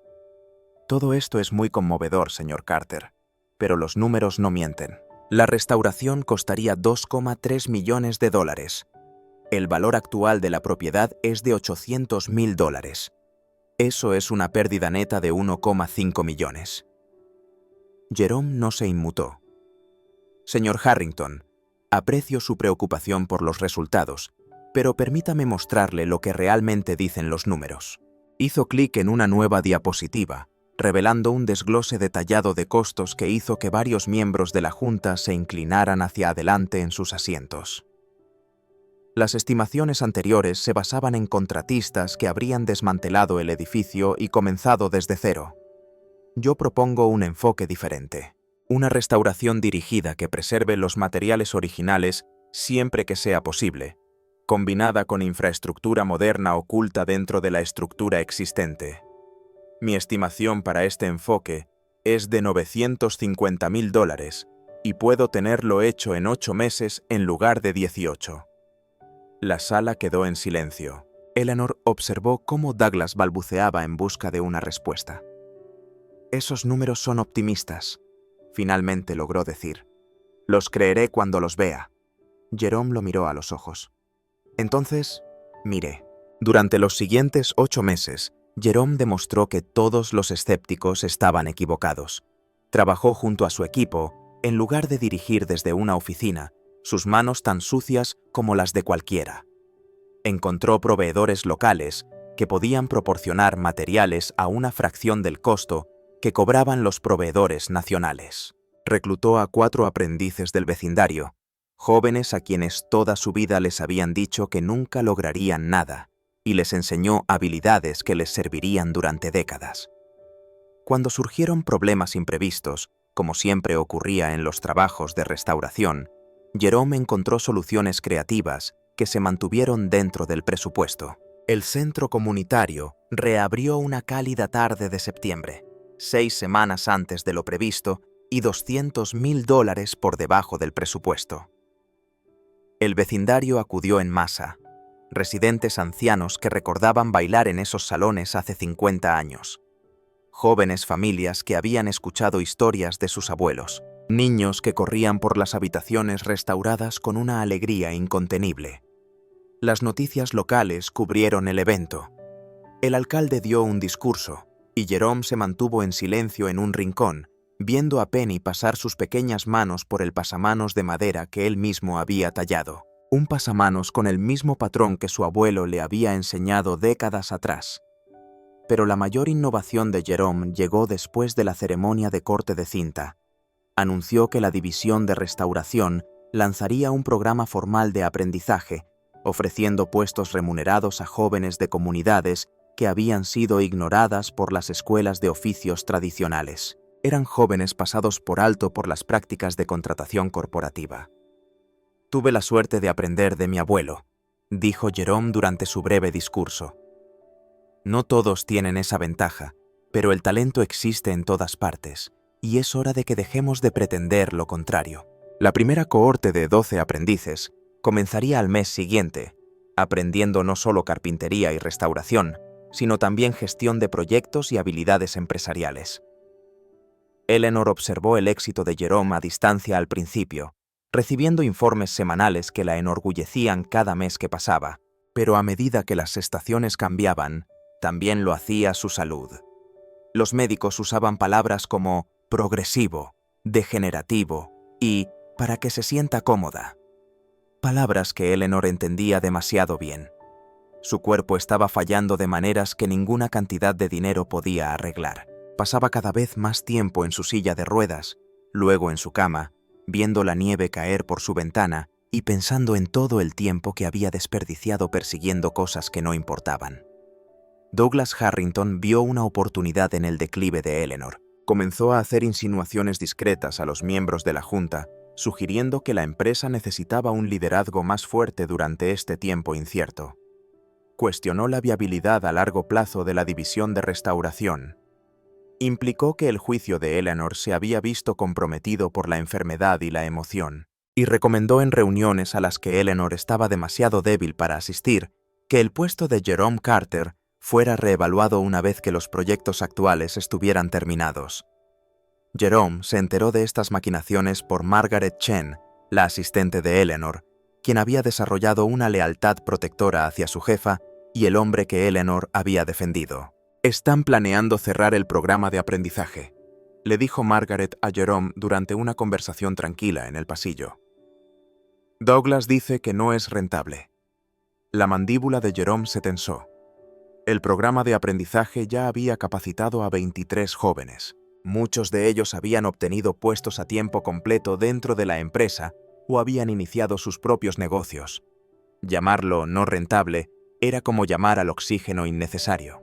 Todo esto es muy conmovedor, señor Carter, pero los números no mienten. La restauración costaría $2,3 millones. El valor actual de la propiedad es de $800,000. Eso es una pérdida neta de 1,5 millones. Jerome no se inmutó. Señor Harrington, aprecio su preocupación por los resultados, pero permítame mostrarle lo que realmente dicen los números. Hizo clic en una nueva diapositiva, revelando un desglose detallado de costos que hizo que varios miembros de la Junta se inclinaran hacia adelante en sus asientos. Las estimaciones anteriores se basaban en contratistas que habrían desmantelado el edificio y comenzado desde cero. Yo propongo un enfoque diferente. Una restauración dirigida que preserve los materiales originales siempre que sea posible, combinada con infraestructura moderna oculta dentro de la estructura existente. Mi estimación para este enfoque es de $950,000 y puedo tenerlo hecho en 8 meses en lugar de 18. La sala quedó en silencio. Eleanor observó cómo Douglas balbuceaba en busca de una respuesta. «Esos números son optimistas», finalmente logró decir. «Los creeré cuando los vea». Jerome lo miró a los ojos. Entonces, mire. Durante los siguientes 8 meses, Jerome demostró que todos los escépticos estaban equivocados. Trabajó junto a su equipo, en lugar de dirigir desde una oficina, sus manos tan sucias como las de cualquiera. Encontró proveedores locales que podían proporcionar materiales a una fracción del costo que cobraban los proveedores nacionales. Reclutó a 4 aprendices del vecindario, jóvenes a quienes toda su vida les habían dicho que nunca lograrían nada, y les enseñó habilidades que les servirían durante décadas. Cuando surgieron problemas imprevistos, como siempre ocurría en los trabajos de restauración, Jerome encontró soluciones creativas que se mantuvieron dentro del presupuesto. El centro comunitario reabrió una cálida tarde de septiembre, 6 semanas antes de lo previsto y $200,000 por debajo del presupuesto. El vecindario acudió en masa, residentes ancianos que recordaban bailar en esos salones hace 50 años, jóvenes familias que habían escuchado historias de sus abuelos, niños que corrían por las habitaciones restauradas con una alegría incontenible. Las noticias locales cubrieron el evento. El alcalde dio un discurso y Jerome se mantuvo en silencio en un rincón, viendo a Penny pasar sus pequeñas manos por el pasamanos de madera que él mismo había tallado. Un pasamanos con el mismo patrón que su abuelo le había enseñado décadas atrás. Pero la mayor innovación de Jerome llegó después de la ceremonia de corte de cinta. Anunció que la división de restauración lanzaría un programa formal de aprendizaje, ofreciendo puestos remunerados a jóvenes de comunidades que habían sido ignoradas por las escuelas de oficios tradicionales. Eran jóvenes pasados por alto por las prácticas de contratación corporativa. «Tuve la suerte de aprender de mi abuelo», dijo Jerome durante su breve discurso. «No todos tienen esa ventaja, pero el talento existe en todas partes, y es hora de que dejemos de pretender lo contrario». La primera cohorte de 12 aprendices comenzaría al mes siguiente, aprendiendo no solo carpintería y restauración, sino también gestión de proyectos y habilidades empresariales. Eleanor observó el éxito de Jerome a distancia al principio, recibiendo informes semanales que la enorgullecían cada mes que pasaba, pero a medida que las estaciones cambiaban, también lo hacía su salud. Los médicos usaban palabras como progresivo, degenerativo y para que se sienta cómoda. Palabras que Eleanor entendía demasiado bien. Su cuerpo estaba fallando de maneras que ninguna cantidad de dinero podía arreglar. Pasaba cada vez más tiempo en su silla de ruedas, luego en su cama, viendo la nieve caer por su ventana y pensando en todo el tiempo que había desperdiciado persiguiendo cosas que no importaban. Douglas Harrington vio una oportunidad en el declive de Eleanor. Comenzó a hacer insinuaciones discretas a los miembros de la Junta, sugiriendo que la empresa necesitaba un liderazgo más fuerte durante este tiempo incierto. Cuestionó la viabilidad a largo plazo de la división de restauración. Implicó que el juicio de Eleanor se había visto comprometido por la enfermedad y la emoción, y recomendó en reuniones a las que Eleanor estaba demasiado débil para asistir, que el puesto de Jerome Carter fuera reevaluado una vez que los proyectos actuales estuvieran terminados. Jerome se enteró de estas maquinaciones por Margaret Chen, la asistente de Eleanor, quien había desarrollado una lealtad protectora hacia su jefa y el hombre que Eleanor había defendido. «Están planeando cerrar el programa de aprendizaje», le dijo Margaret a Jerome durante una conversación tranquila en el pasillo. «Douglas dice que no es rentable». La mandíbula de Jerome se tensó. El programa de aprendizaje ya había capacitado a 23 jóvenes. Muchos de ellos habían obtenido puestos a tiempo completo dentro de la empresa o habían iniciado sus propios negocios. Llamarlo no rentable era como llamar al oxígeno innecesario.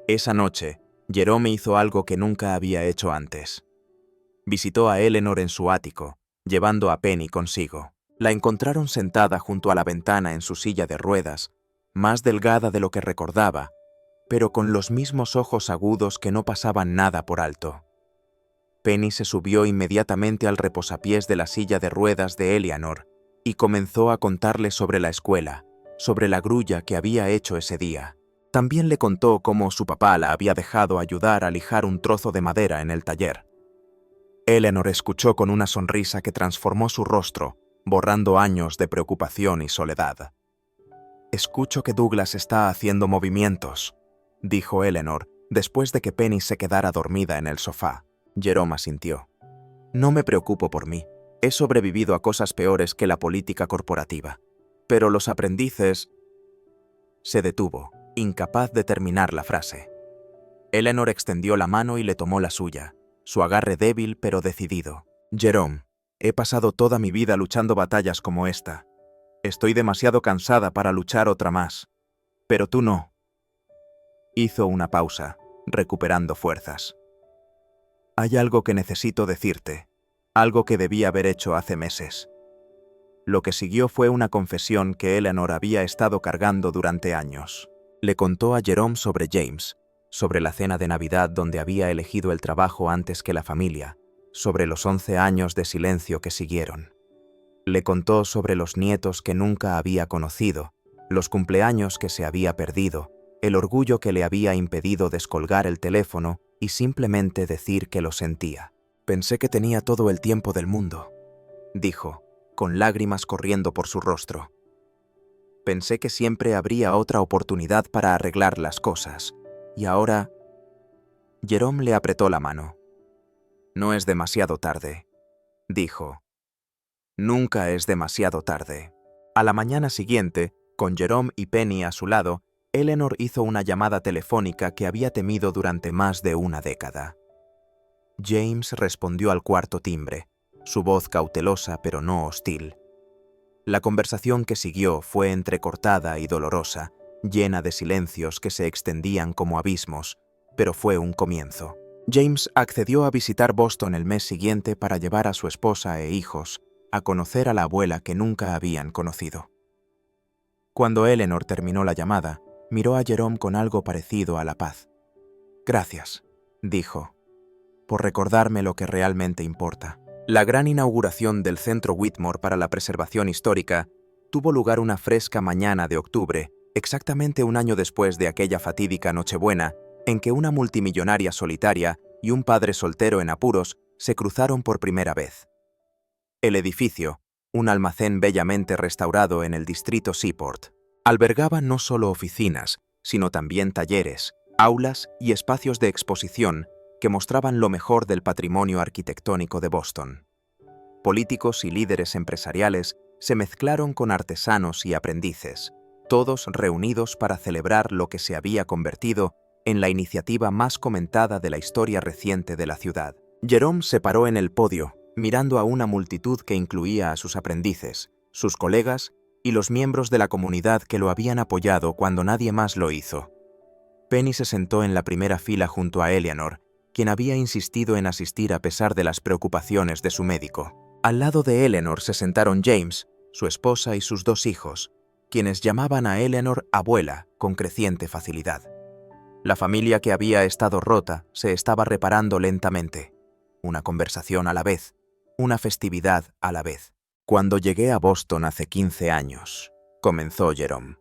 Esa noche, Jerome hizo algo que nunca había hecho antes. Visitó a Eleanor en su ático, llevando a Penny consigo. La encontraron sentada junto a la ventana en su silla de ruedas, más delgada de lo que recordaba, pero con los mismos ojos agudos que no pasaban nada por alto. Penny se subió inmediatamente al reposapiés de la silla de ruedas de Eleanor y comenzó a contarle sobre la escuela, sobre la grulla que había hecho ese día. También le contó cómo su papá la había dejado ayudar a lijar un trozo de madera en el taller. Eleanor escuchó con una sonrisa que transformó su rostro, borrando años de preocupación y soledad. «Escucho que Douglas está haciendo movimientos», dijo Eleanor, después de que Penny se quedara dormida en el sofá. Jerome asintió. «No me preocupo por mí. He sobrevivido a cosas peores que la política corporativa. Pero los aprendices...» Se detuvo, incapaz de terminar la frase. Eleanor extendió la mano y le tomó la suya, su agarre débil pero decidido. «Jerome, he pasado toda mi vida luchando batallas como esta. Estoy demasiado cansada para luchar otra más. Pero tú no». Hizo una pausa, recuperando fuerzas. «Hay algo que necesito decirte, algo que debí haber hecho hace meses». Lo que siguió fue una confesión que Eleanor había estado cargando durante años. Le contó a Jerome sobre James, sobre la cena de Navidad donde había elegido el trabajo antes que la familia, sobre los 11 años de silencio que siguieron. Le contó sobre los nietos que nunca había conocido, los cumpleaños que se había perdido, el orgullo que le había impedido descolgar el teléfono y simplemente decir que lo sentía. «Pensé que tenía todo el tiempo del mundo», dijo, con lágrimas corriendo por su rostro. «Pensé que siempre habría otra oportunidad para arreglar las cosas, y ahora...» Jerome le apretó la mano. «No es demasiado tarde», dijo. «Nunca es demasiado tarde». A la mañana siguiente, con Jerome y Penny a su lado, Eleanor hizo una llamada telefónica que había temido durante más de una década. James respondió al cuarto timbre, su voz cautelosa pero no hostil. La conversación que siguió fue entrecortada y dolorosa, llena de silencios que se extendían como abismos, pero fue un comienzo. James accedió a visitar Boston el mes siguiente para llevar a su esposa e hijos a conocer a la abuela que nunca habían conocido. Cuando Eleanor terminó la llamada, miró a Jerome con algo parecido a la paz. «Gracias», dijo, «por recordarme lo que realmente importa». La gran inauguración del Centro Whitmore para la Preservación Histórica tuvo lugar una fresca mañana de octubre, exactamente un año después de aquella fatídica Nochebuena en que una multimillonaria solitaria y un padre soltero en apuros se cruzaron por primera vez. El edificio, un almacén bellamente restaurado en el distrito Seaport, albergaba no solo oficinas, sino también talleres, aulas y espacios de exposición que mostraban lo mejor del patrimonio arquitectónico de Boston. Políticos y líderes empresariales se mezclaron con artesanos y aprendices, todos reunidos para celebrar lo que se había convertido en la iniciativa más comentada de la historia reciente de la ciudad. Jerome se paró en el podio, mirando a una multitud que incluía a sus aprendices, sus colegas y los miembros de la comunidad que lo habían apoyado cuando nadie más lo hizo. Penny se sentó en la primera fila junto a Eleanor, quien había insistido en asistir a pesar de las preocupaciones de su médico. Al lado de Eleanor se sentaron James, su esposa y sus 2 hijos, quienes llamaban a Eleanor abuela con creciente facilidad. La familia que había estado rota se estaba reparando lentamente. Una conversación a la vez, una festividad a la vez. «Cuando llegué a Boston hace 15 años», comenzó Jerome,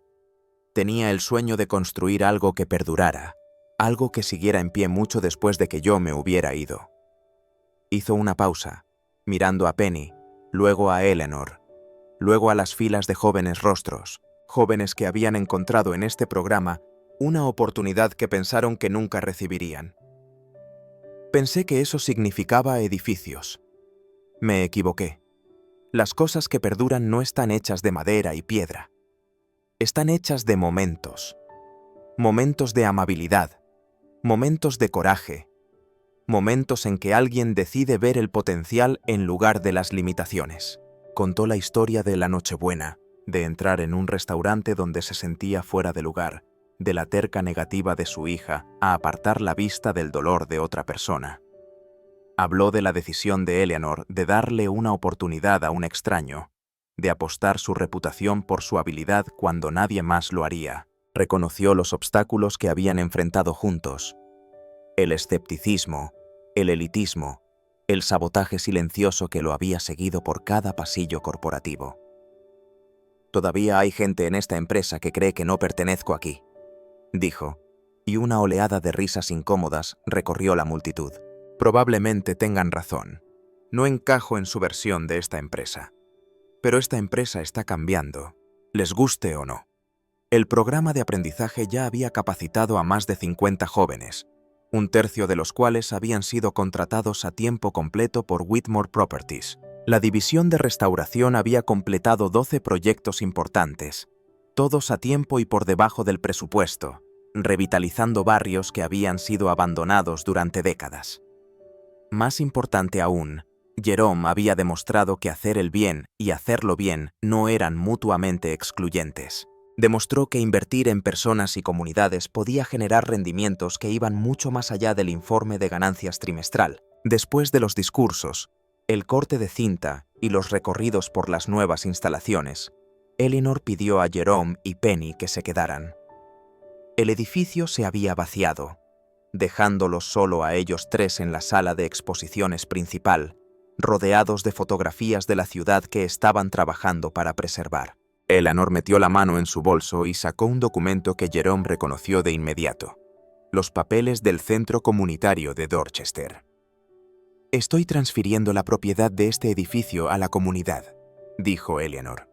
«tenía el sueño de construir algo que perdurara, algo que siguiera en pie mucho después de que yo me hubiera ido». Hizo una pausa, mirando a Penny, luego a Eleanor, luego a las filas de jóvenes rostros, jóvenes que habían encontrado en este programa una oportunidad que pensaron que nunca recibirían. «Pensé que eso significaba edificios. Me equivoqué. Las cosas que perduran no están hechas de madera y piedra. Están hechas de momentos. momentos de amabilidad, momentos de coraje, momentos en que alguien decide ver el potencial en lugar de las limitaciones. Contó la historia de la Nochebuena, de entrar en un restaurante donde se sentía fuera de lugar, de la terca negativa de su hija a apartar la vista del dolor de otra persona. Habló de la decisión de Eleanor de darle una oportunidad a un extraño, de apostar su reputación por su habilidad cuando nadie más lo haría. Reconoció los obstáculos que habían enfrentado juntos: el escepticismo, el elitismo, el sabotaje silencioso que lo había seguido por cada pasillo corporativo. «Todavía hay gente en esta empresa que cree que no pertenezco aquí», dijo, y una oleada de risas incómodas recorrió la multitud. «Probablemente tengan razón. No encajo en su versión de esta empresa. Pero esta empresa está cambiando, les guste o no». El programa de aprendizaje ya había capacitado a más de 50 jóvenes, un tercio de los cuales habían sido contratados a tiempo completo por Whitmore Properties. La división de restauración había completado 12 proyectos importantes, todos a tiempo y por debajo del presupuesto, revitalizando barrios que habían sido abandonados durante décadas. Más importante aún, Jerome había demostrado que hacer el bien y hacerlo bien no eran mutuamente excluyentes. Demostró que invertir en personas y comunidades podía generar rendimientos que iban mucho más allá del informe de ganancias trimestral. Después de los discursos, el corte de cinta y los recorridos por las nuevas instalaciones, Eleanor pidió a Jerome y Penny que se quedaran. El edificio se había vaciado, dejándolos solo a ellos tres en la sala de exposiciones principal, rodeados de fotografías de la ciudad que estaban trabajando para preservar. Eleanor metió la mano en su bolso y sacó un documento que Jerome reconoció de inmediato: los papeles del Centro Comunitario de Dorchester. «Estoy transfiriendo la propiedad de este edificio a la comunidad», dijo Eleanor.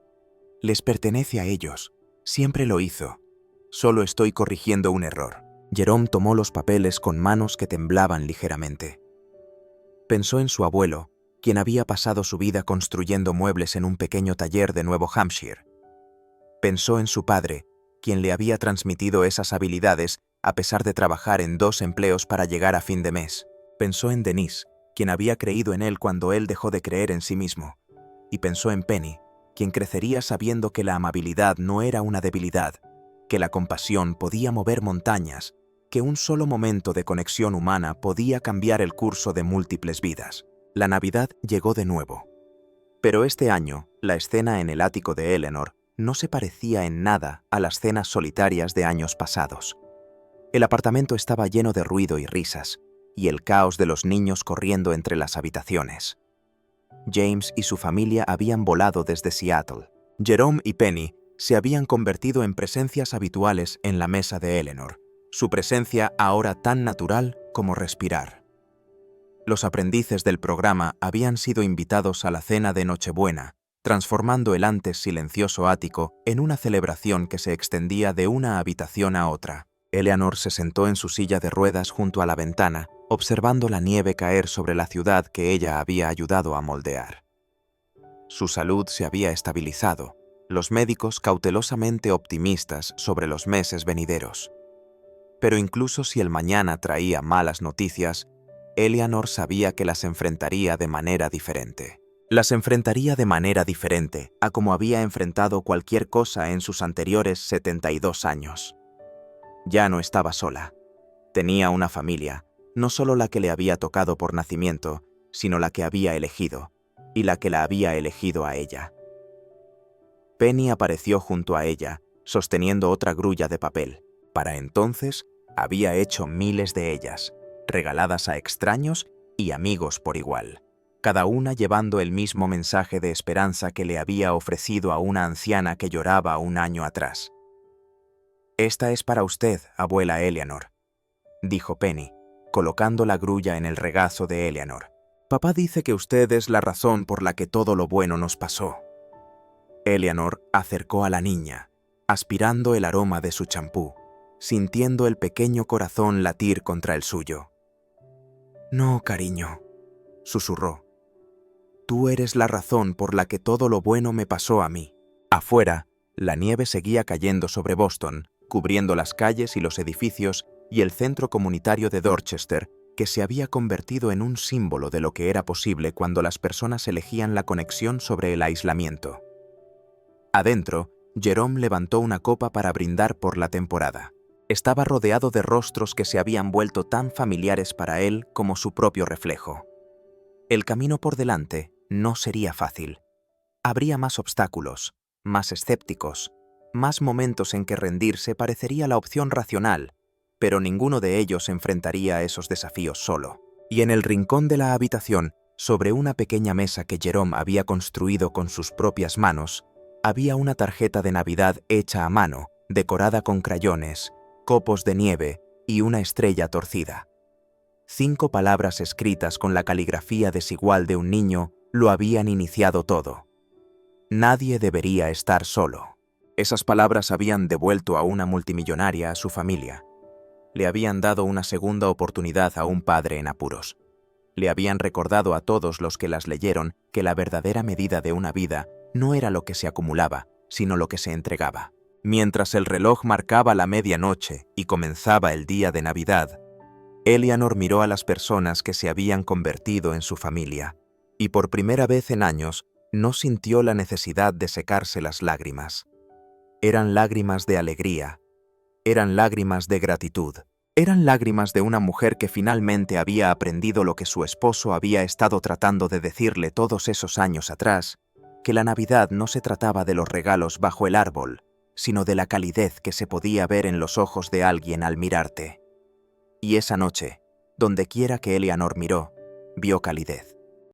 «Les pertenece a ellos. Siempre lo hizo. Solo estoy corrigiendo un error». Jerome tomó los papeles con manos que temblaban ligeramente. Pensó en su abuelo, quien había pasado su vida construyendo muebles en un pequeño taller de Nuevo Hampshire. Pensó en su padre, quien le había transmitido esas habilidades a pesar de trabajar en 2 empleos para llegar a fin de mes. Pensó en Denise, quien había creído en él cuando él dejó de creer en sí mismo. Y pensó en Penny, quien crecería sabiendo que la amabilidad no era una debilidad, que la compasión podía mover montañas, que un solo momento de conexión humana podía cambiar el curso de múltiples vidas. La Navidad llegó de nuevo. Pero este año, la escena en el ático de Eleanor no se parecía en nada a las cenas solitarias de años pasados. El apartamento estaba lleno de ruido y risas, y el caos de los niños corriendo entre las habitaciones. James y su familia habían volado desde Seattle. Jerome y Penny se habían convertido en presencias habituales en la mesa de Eleanor, su presencia ahora tan natural como respirar. Los aprendices del programa habían sido invitados a la cena de Nochebuena, transformando el antes silencioso ático en una celebración que se extendía de una habitación a otra. Eleanor se sentó en su silla de ruedas junto a la ventana, observando la nieve caer sobre la ciudad que ella había ayudado a moldear. Su salud se había estabilizado, los médicos cautelosamente optimistas sobre los meses venideros. Pero incluso si el mañana traía malas noticias, Eleanor sabía que las enfrentaría de manera diferente. Las enfrentaría de manera diferente a como había enfrentado cualquier cosa en sus anteriores 72 años. Ya no estaba sola. Tenía una familia, no solo la que le había tocado por nacimiento, sino la que había elegido, y la que la había elegido a ella. Penny apareció junto a ella, sosteniendo otra grulla de papel. Para entonces, había hecho miles de ellas, regaladas a extraños y amigos por igual, cada una llevando el mismo mensaje de esperanza que le había ofrecido a una anciana que lloraba un año atrás. «Esta es para usted, abuela Eleanor», dijo Penny, colocando la grulla en el regazo de Eleanor. «Papá dice que usted es la razón por la que todo lo bueno nos pasó». Eleanor acercó a la niña, aspirando el aroma de su champú, sintiendo el pequeño corazón latir contra el suyo. «No, cariño», susurró. «Tú eres la razón por la que todo lo bueno me pasó a mí». Afuera, la nieve seguía cayendo sobre Boston, cubriendo las calles y los edificios y el centro comunitario de Dorchester, que se había convertido en un símbolo de lo que era posible cuando las personas elegían la conexión sobre el aislamiento. Adentro, Jerome levantó una copa para brindar por la temporada. Estaba rodeado de rostros que se habían vuelto tan familiares para él como su propio reflejo. El camino por delante no sería fácil. Habría más obstáculos, más escépticos, más momentos en que rendirse parecería la opción racional, pero ninguno de ellos enfrentaría esos desafíos solo. Y en el rincón de la habitación, sobre una pequeña mesa que Jerome había construido con sus propias manos, había una tarjeta de Navidad hecha a mano, decorada con crayones, copos de nieve y una estrella torcida. 5 palabras escritas con la caligrafía desigual de un niño lo habían iniciado todo. Nadie debería estar solo. Esas palabras habían devuelto a una multimillonaria a su familia. Le habían dado una segunda oportunidad a un padre en apuros. Le habían recordado a todos los que las leyeron que la verdadera medida de una vida no era lo que se acumulaba, sino lo que se entregaba. Mientras el reloj marcaba la medianoche y comenzaba el día de Navidad, Eleanor miró a las personas que se habían convertido en su familia, y por primera vez en años no sintió la necesidad de secarse las lágrimas. Eran lágrimas de alegría, eran lágrimas de gratitud, eran lágrimas de una mujer que finalmente había aprendido lo que su esposo había estado tratando de decirle todos esos años atrás, que la Navidad no se trataba de los regalos bajo el árbol, sino de la calidez que se podía ver en los ojos de alguien al mirarte. Y esa noche, dondequiera que Eleanor miró, vio calidez.